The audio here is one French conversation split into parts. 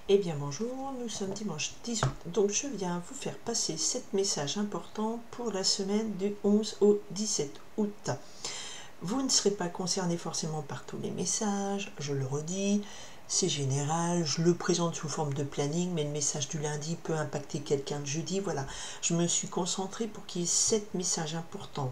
Eh bien bonjour, nous sommes dimanche 10 août, donc je viens vous faire passer 7 messages importants pour la semaine du 11 au 17 août. Vous ne serez pas concerné forcément par tous les messages, je le redis, c'est général, je le présente sous forme de planning, mais le message du lundi peut impacter quelqu'un de jeudi, voilà. Je me suis concentrée pour qu'il y ait 7 messages importants,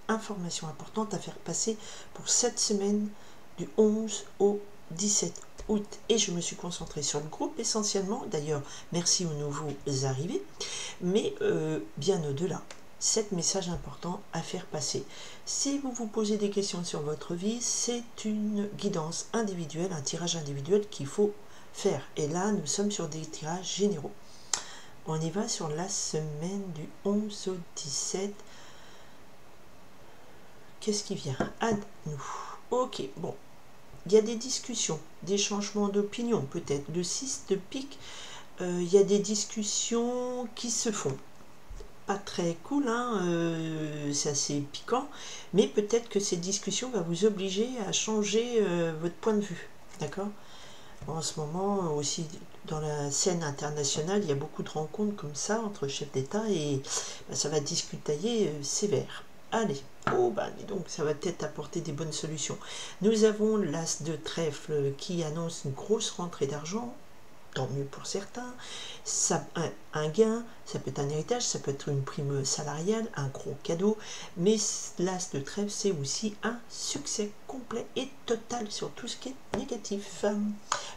informations importantes à faire passer pour cette semaine du 11 au 17 août. Et je me suis concentrée sur le groupe essentiellement. D'ailleurs, merci aux nouveaux arrivés. Mais bien au-delà, 7 messages importants à faire passer. Si vous vous posez des questions sur votre vie, c'est une guidance individuelle, un tirage individuel qu'il faut faire. Et là, nous sommes sur des tirages généraux. On y va sur la semaine du 11 au 17. Qu'est-ce qui vient à nous? Ok, bon. Il y a des discussions, des changements d'opinion peut-être. Le 6 de pique, il y a des discussions qui se font. Pas très cool, hein, c'est assez piquant, mais peut-être que ces discussions vont vous obliger à changer votre point de vue. D'accord? En ce moment, aussi dans la scène internationale, il y a beaucoup de rencontres comme ça entre chefs d'État et ça va discutailler sévère. Allez, oh bah dis donc, ça va peut-être apporter des bonnes solutions. Nous avons l'as de trèfle qui annonce une grosse rentrée d'argent, tant mieux pour certains. Ça, un gain, ça peut être un héritage, ça peut être une prime salariale, un gros cadeau, mais l'as de trèfle, c'est aussi un succès complet et total sur tout ce qui est négatif.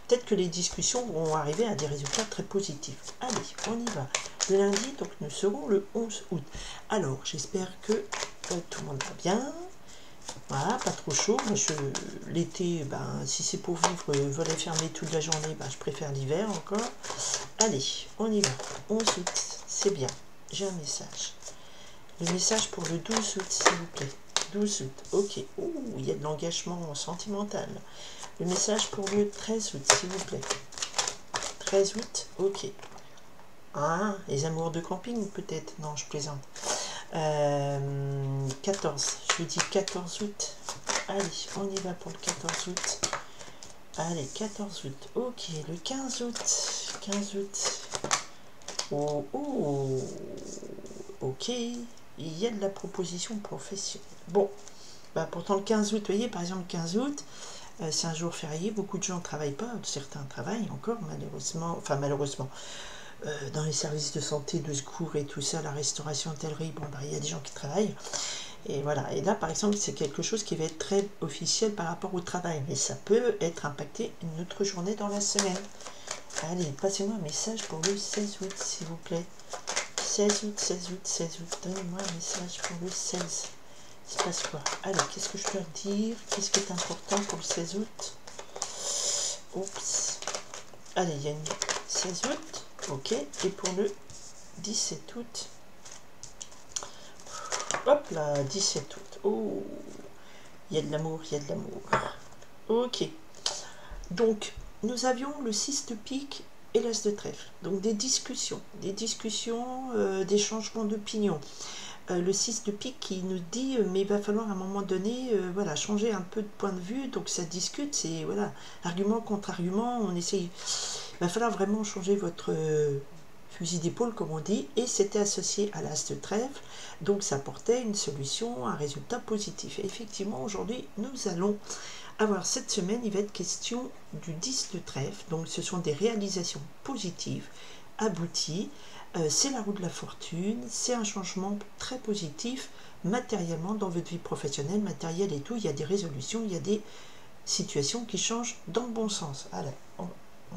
Peut-être que les discussions vont arriver à des résultats très positifs. Allez, on y va. Le lundi, donc nous serons le 11 août. Alors, j'espère que tout le monde va bien. Voilà, pas trop chaud. L'été, si c'est pour vivre volet fermé toute la journée, je préfère l'hiver encore. Allez, on y va. 11 août, c'est bien. J'ai un message. Le message pour le 12 août, s'il vous plaît. 12 août, ok. Ouh, il y a de l'engagement sentimental. Le message pour le 13 août, s'il vous plaît. 13 août, ok. Ah, les amours de camping, peut-être. Non, je plaisante. 14, je dis 14 août. Allez, on y va pour le 14 août. Allez, 14 août. Ok, le 15 août. 15 août. Oh, oh. Ok, il y a de la proposition professionnelle. Bon, pourtant le 15 août, vous voyez, par exemple, le 15 août, c'est un jour férié, beaucoup de gens ne travaillent pas, certains travaillent encore, malheureusement, dans les services de santé, de secours et tout ça, la restauration, hôtellerie, il y a des gens qui travaillent. Et voilà, et là par exemple c'est quelque chose qui va être très officiel par rapport au travail, mais ça peut être impacté une autre journée dans la semaine. Allez, passez-moi un message pour le 16 août s'il vous plaît. 16 août, 16 août, 16 août, donnez-moi un message pour le 16. Il se passe quoi? Allez, qu'est-ce que je dois dire? Qu'est-ce qui est important pour le 16 août? Oups. Allez, il y a une 16 août, ok, et pour le 17 août, hop là, 17 août, oh, il y a de l'amour, il y a de l'amour. Ok, donc nous avions le 6 de pique et l'as de trèfle, donc des discussions, des changements d'opinion. Le 6 de pique qui nous dit mais il va falloir à un moment donné voilà, changer un peu de point de vue, donc ça discute, c'est voilà, argument contre argument, on essaye, il va falloir vraiment changer votre fusil d'épaule comme on dit, et c'était associé à l'as de trèfle, donc ça apportait une solution, un résultat positif. Et effectivement aujourd'hui nous allons avoir cette semaine, il va être question du 10 de trèfle, donc ce sont des réalisations positives, abouties, c'est la roue de la fortune, c'est un changement très positif matériellement dans votre vie professionnelle, matériel et tout, il y a des résolutions, il y a des situations qui changent dans le bon sens. Alors, on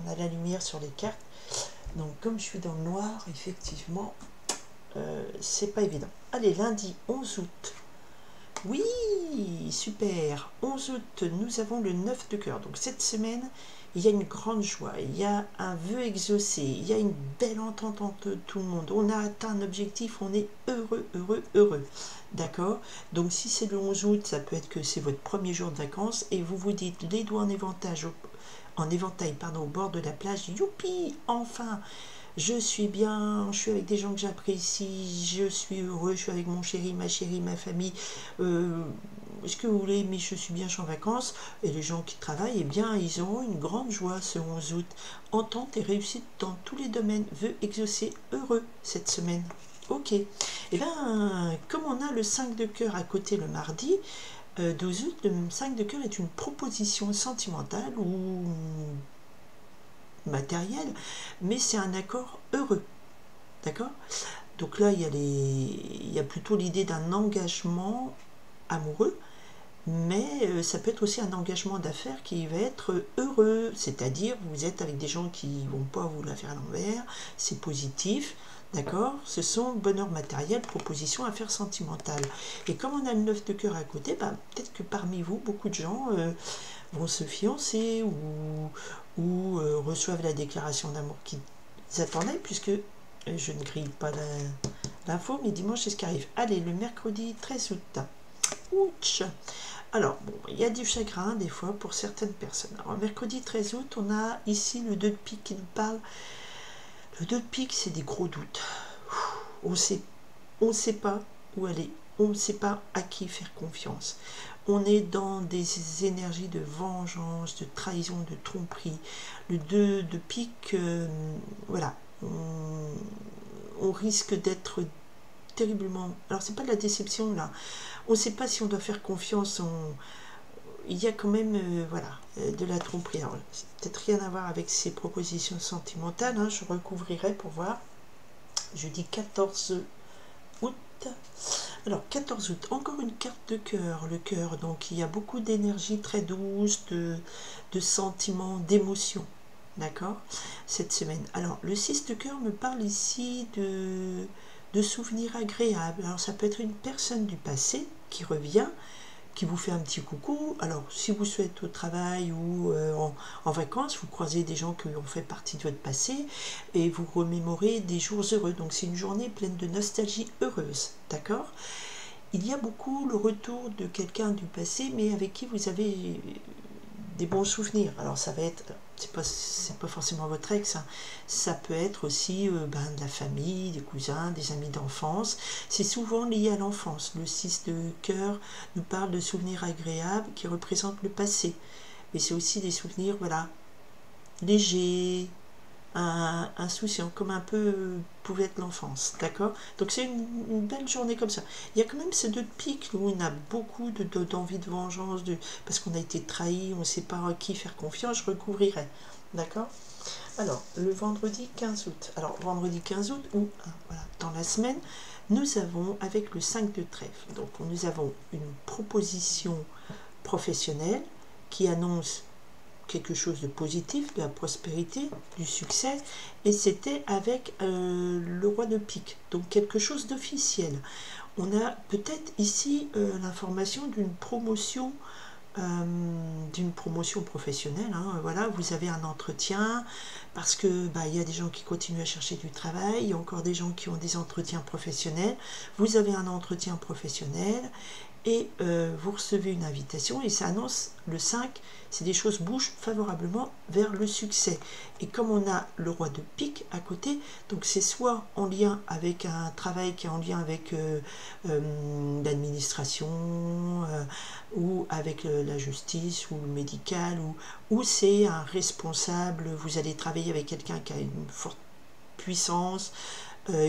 a la lumière sur les cartes, donc comme je suis dans le noir, effectivement, c'est pas évident. Allez, lundi 11 août. Oui, super. 11 août, nous avons le 9 de cœur. Donc cette semaine, il y a une grande joie, il y a un vœu exaucé, il y a une belle entente entre tout le monde. On a atteint un objectif, on est heureux, heureux, heureux. D'accord? Donc si c'est le 11 août, ça peut être que c'est votre premier jour de vacances et vous vous dites les doigts en éventail, au bord de la plage. Youpi, enfin! Je suis bien, je suis avec des gens que j'apprécie, je suis heureux, je suis avec mon chéri, ma famille, est-ce que vous voulez, mais je suis bien, je suis en vacances, et les gens qui travaillent, eh bien, ils auront une grande joie ce 11 août. Entente et réussite dans tous les domaines, vœux exaucés, heureux cette semaine. Ok. Et bien, comme on a le 5 de cœur à côté le mardi, 12 août, le 5 de cœur est une proposition sentimentale ou matérielle, mais c'est un accord heureux. D'accord? Donc là, il y a plutôt l'idée d'un engagement amoureux, mais ça peut être aussi un engagement d'affaires qui va être heureux, c'est-à-dire vous êtes avec des gens qui vont pas vous la faire à l'envers, c'est positif, d'accord? Ce sont bonheur matériel, proposition, affaires sentimentales. Et comme on a le 9 de cœur à côté, bah, peut-être que parmi vous, beaucoup de gens vont se fiancer ou reçoivent la déclaration d'amour qu'ils attendaient, puisque je ne grille pas l'info, mais dimanche c'est ce qui arrive. Allez, le mercredi 13 août. Ouch. Alors, bon, il y a du chagrin des fois pour certaines personnes. Alors, mercredi 13 août, on a ici le 2 de pique qui nous parle. Le 2 de pique, c'est des gros doutes. On sait pas où aller. On ne sait pas à qui faire confiance. On est dans des énergies de vengeance, de trahison, de tromperie. Le 2 de pique, voilà. On risque d'être terriblement... Alors, c'est pas de la déception, là. On ne sait pas si on doit faire confiance. Il y a quand même voilà, de la tromperie. Alors, c'est peut-être rien à voir avec ces propositions sentimentales. Hein. Je recouvrirai pour voir. Jeudi 14 août. Alors, 14 août, encore une carte de cœur. Le cœur, donc il y a beaucoup d'énergie très douce, de sentiments, d'émotions. D'accord? Cette semaine. Alors, le 6 de cœur me parle ici de souvenirs agréables. Alors, ça peut être une personne du passé qui revient, qui vous fait un petit coucou. Alors, si vous souhaitez au travail ou en vacances, vous croisez des gens qui ont fait partie de votre passé et vous remémorez des jours heureux. Donc, c'est une journée pleine de nostalgie heureuse. D'accord? Il y a beaucoup le retour de quelqu'un du passé, mais avec qui vous avez des bons souvenirs. Alors, ça va être... c'est pas forcément votre ex, hein. Ça peut être aussi de la famille, des cousins, des amis d'enfance. C'est souvent lié à l'enfance. Le 6 de cœur nous parle de souvenirs agréables qui représentent le passé. Mais c'est aussi des souvenirs, voilà, légers, insouciants, comme un peu pouvait être l'enfance, d'accord? Donc c'est une belle journée comme ça. Il y a quand même ces 2 de pique où on a beaucoup d'envie de vengeance, parce qu'on a été trahi, on ne sait pas à qui faire confiance, je recouvrirai, d'accord? Alors, le vendredi 15 août. Alors, vendredi 15 août, ou voilà, dans la semaine, nous avons, avec le 5 de trèfle, donc nous avons une proposition professionnelle qui annonce quelque chose de positif, de la prospérité, du succès, et c'était avec le roi de pique, donc quelque chose d'officiel. On a peut-être ici l'information d'une promotion professionnelle, hein. Voilà, vous avez un entretien parce que il y a des gens qui continuent à chercher du travail, il y a encore des gens qui ont des entretiens professionnels, vous avez un entretien professionnel et vous recevez une invitation et ça annonce le 5, c'est des choses bougent favorablement vers le succès. Et comme on a le roi de pique à côté, donc c'est soit en lien avec un travail qui est en lien avec l'administration ou avec la justice ou le médical, ou c'est un responsable, vous allez travailler avec quelqu'un qui a une forte puissance,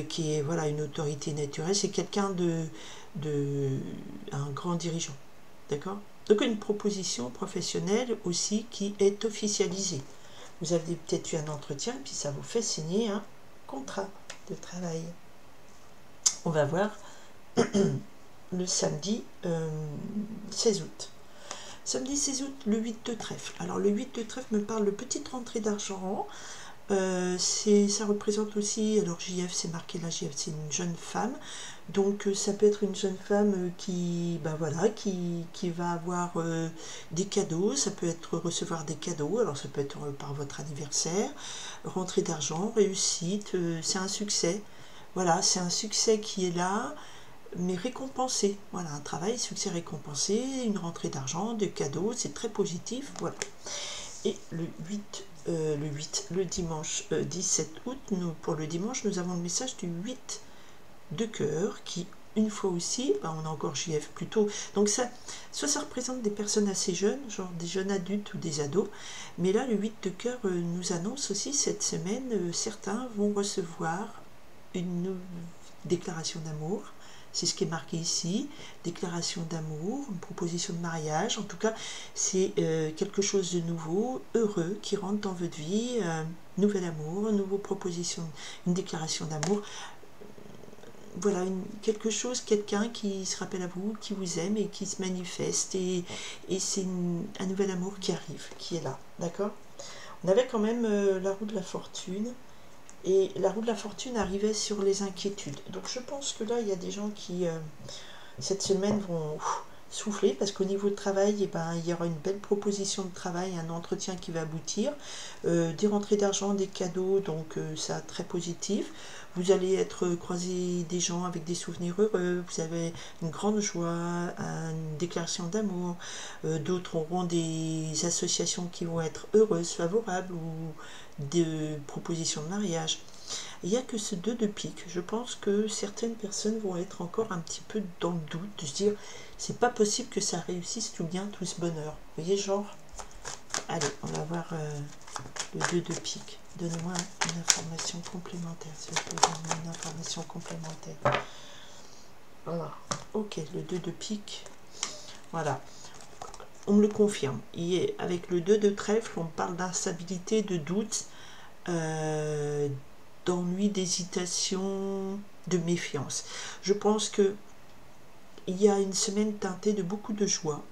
qui est voilà une autorité naturelle, c'est quelqu'un un grand dirigeant, d'accord? Donc une proposition professionnelle aussi qui est officialisée. Vous avez peut-être eu un entretien, puis ça vous fait signer un contrat de travail. On va voir le samedi 16 août. Samedi 16 août, le 8 de trèfle. Alors le 8 de trèfle me parle de petite rentrée d'argent. Ça représente aussi, alors JF c'est marqué là, JF c'est une jeune femme, donc ça peut être une jeune femme qui va avoir des cadeaux, ça peut être recevoir des cadeaux, alors ça peut être par votre anniversaire, rentrée d'argent, réussite, c'est un succès, voilà, c'est un succès qui est là, mais récompensé, voilà, un travail, succès récompensé, une rentrée d'argent, des cadeaux, c'est très positif, voilà. Et le dimanche 17 août, pour le dimanche, nous avons le message du 8 de cœur qui une fois aussi, ben on a encore JF plutôt, donc ça, soit ça représente des personnes assez jeunes, genre des jeunes adultes ou des ados, mais là le 8 de cœur nous annonce aussi cette semaine, certains vont recevoir une déclaration d'amour, c'est ce qui est marqué ici, déclaration d'amour, une proposition de mariage, en tout cas c'est quelque chose de nouveau, heureux, qui rentre dans votre vie, nouvel amour, une nouvelle proposition, une déclaration d'amour, voilà, quelque chose, quelqu'un qui se rappelle à vous, qui vous aime et qui se manifeste, et c'est un nouvel amour qui arrive, qui est là, d'accord. On avait quand même la roue de la fortune, et la roue de la fortune arrivait sur les inquiétudes. Donc je pense que là, il y a des gens qui, cette semaine, vont souffler, parce qu'au niveau de travail, eh ben, il y aura une belle proposition de travail, un entretien qui va aboutir, des rentrées d'argent, des cadeaux, donc ça, très positif. Vous allez être croisé des gens avec des souvenirs heureux, vous avez une grande joie, une déclaration d'amour, d'autres auront des associations qui vont être heureuses, favorables, ou de propositions de mariage. Il n'y a que ce 2 de pique. Je pense que certaines personnes vont être encore un petit peu dans le doute, de se dire, c'est pas possible que ça réussisse tout bien, tout ce bonheur. Vous voyez, genre, allez, on va voir le 2 de pique. Donnez-moi une information complémentaire, s'il vous plaît, donnez-moi une information complémentaire. Voilà, ok, le 2 de pique, voilà. On me le confirme. Et avec le 2 de trèfle, on parle d'instabilité, de doute, d'ennui, d'hésitation, de méfiance. Je pense que il y a une semaine teintée de beaucoup de joie.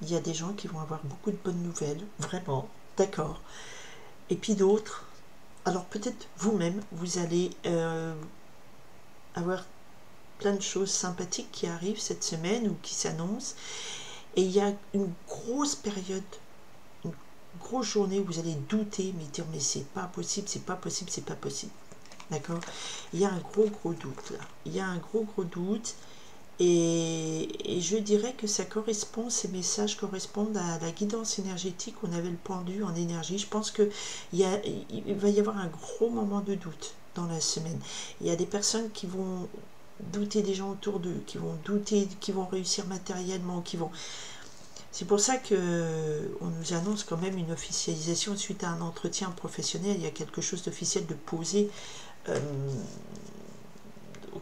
Il y a des gens qui vont avoir beaucoup de bonnes nouvelles, vraiment, d'accord. Et puis d'autres, alors peut-être vous-même, vous allez avoir plein de choses sympathiques qui arrivent cette semaine ou qui s'annoncent. Et il y a une grosse période, une grosse journée où vous allez douter, mais dire, mais c'est pas possible, c'est pas possible, c'est pas possible. D'accord. Il y a un gros doute là. Il y a un gros doute, et je dirais que ça correspond, ces messages correspondent à la guidance énergétique. On avait le pendu en énergie. Je pense que il va y avoir un gros moment de doute dans la semaine. Il y a des personnes qui vont douter des gens autour d'eux, qui vont douter, qui vont réussir matériellement, qui vont... C'est pour ça que on nous annonce quand même une officialisation suite à un entretien professionnel. Il y a quelque chose d'officiel, de posé.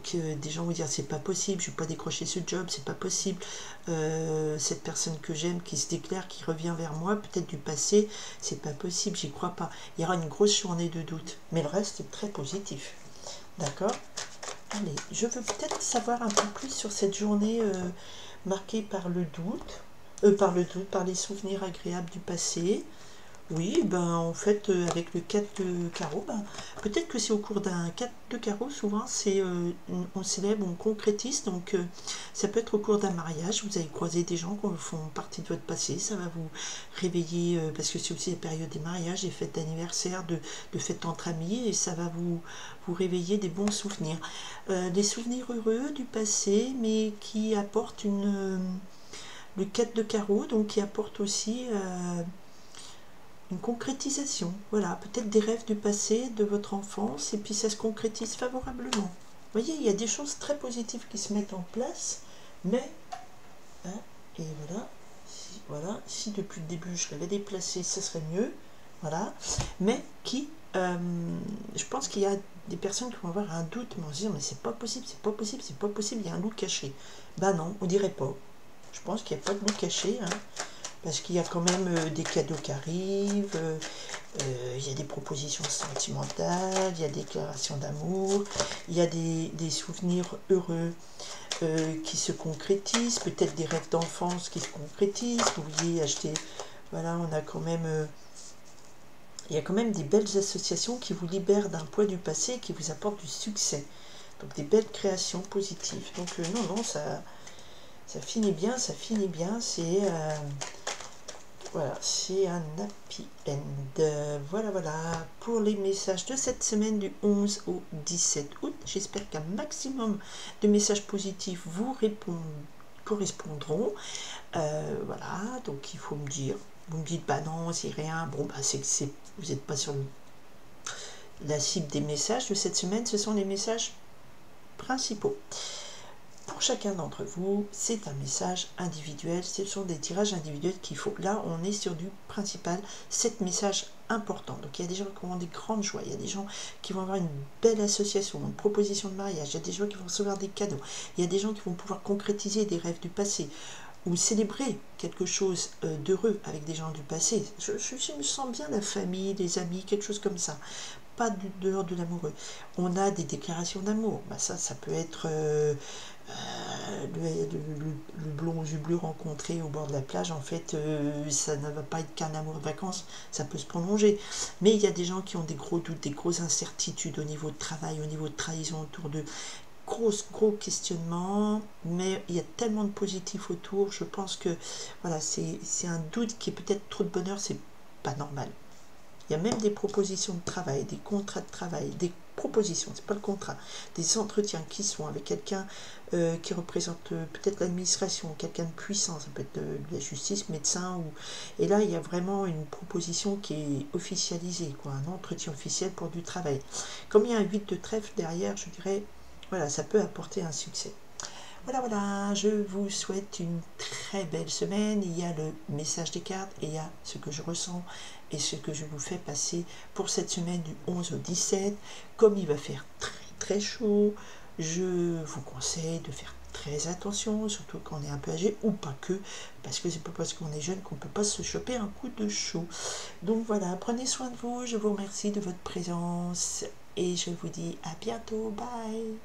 Que des gens vont dire, c'est pas possible, je ne vais pas décrocher ce job, c'est pas possible. Cette personne que j'aime qui se déclare, qui revient vers moi, peut-être du passé, c'est pas possible, j'y crois pas. Il y aura une grosse journée de doute, mais le reste est très positif. D'accord. Allez, je veux peut-être savoir un peu plus sur cette journée marquée par le doute, par les souvenirs agréables du passé. Oui, ben en fait, avec le 4 de carreau, ben, peut-être que c'est au cours d'un 4 de carreau, souvent c'est on célèbre, on concrétise, donc ça peut être au cours d'un mariage, vous allez croiser des gens qui font partie de votre passé, ça va vous réveiller, parce que c'est aussi la période des mariages, des fêtes d'anniversaire, de fêtes entre amis, et ça va vous réveiller des bons souvenirs. Des souvenirs heureux du passé, mais qui apportent le 4 de carreau, donc qui apporte aussi... une concrétisation, voilà, peut-être des rêves du passé, de votre enfance, et puis ça se concrétise favorablement. Vous voyez, il y a des choses très positives qui se mettent en place, mais, hein, et voilà, si depuis le début je l'avais déplacé, ce serait mieux, voilà, mais qui, je pense qu'il y a des personnes qui vont avoir un doute, mais on se dit, mais c'est pas possible, c'est pas possible, c'est pas possible, il y a un loup caché. Ben non, on dirait pas. Je pense qu'il n'y a pas de loup caché, hein. Parce qu'il y a quand même des cadeaux qui arrivent, il y a des propositions sentimentales, il y a des déclarations d'amour, il y a des souvenirs heureux qui se concrétisent, peut-être des rêves d'enfance qui se concrétisent, vous voyez, acheter, voilà, on a quand même, il y a quand même des belles associations qui vous libèrent d'un poids du passé et qui vous apportent du succès. Donc des belles créations positives. Donc non, ça finit bien, c'est... voilà, c'est un happy end. Voilà, pour les messages de cette semaine du 11 au 17 août. J'espère qu'un maximum de messages positifs vous correspondront. Voilà, donc il faut me dire. Vous me dites, bah non, c'est rien. Bon, bah c'est que vous n'êtes pas sur la cible des messages de cette semaine. Ce sont les messages principaux. Pour chacun d'entre vous, c'est un message individuel, ce sont des tirages individuels qu'il faut. Là, on est sur du principal, 7 messages importants. Donc, il y a des gens qui vont avoir des grandes joies, il y a des gens qui vont avoir une belle association, une proposition de mariage, il y a des gens qui vont recevoir des cadeaux, il y a des gens qui vont pouvoir concrétiser des rêves du passé, ou célébrer quelque chose d'heureux avec des gens du passé. Je me sens bien la famille, les amis, quelque chose comme ça. Pas dehors de l'amoureux. On a des déclarations d'amour. Bah ça peut être le blond aux yeux bleus rencontré au bord de la plage. En fait, ça ne va pas être qu'un amour de vacances, ça peut se prolonger. Mais il y a des gens qui ont des gros doutes, des grosses incertitudes au niveau de travail, au niveau de trahison autour d'eux. Gros questionnement, mais il y a tellement de positifs autour, je pense que voilà, c'est un doute qui est peut-être trop de bonheur, c'est pas normal. Il y a même des propositions de travail, des contrats de travail, des propositions, c'est pas le contrat, des entretiens qui sont avec quelqu'un qui représente peut-être l'administration, quelqu'un de puissant, ça peut être de la justice, médecin, et là il y a vraiment une proposition qui est officialisée, quoi, un entretien officiel pour du travail. Comme il y a un 8 de trèfle derrière, je dirais, voilà, ça peut apporter un succès. Voilà, je vous souhaite une très belle semaine. Il y a le message des cartes et il y a ce que je ressens et ce que je vous fais passer pour cette semaine du 11 au 17. Comme il va faire très chaud, je vous conseille de faire très attention, surtout quand on est un peu âgé, ou pas que, parce que c'est pas parce qu'on est jeune qu'on peut pas se choper un coup de chaud. Donc voilà, prenez soin de vous, je vous remercie de votre présence et je vous dis à bientôt, bye.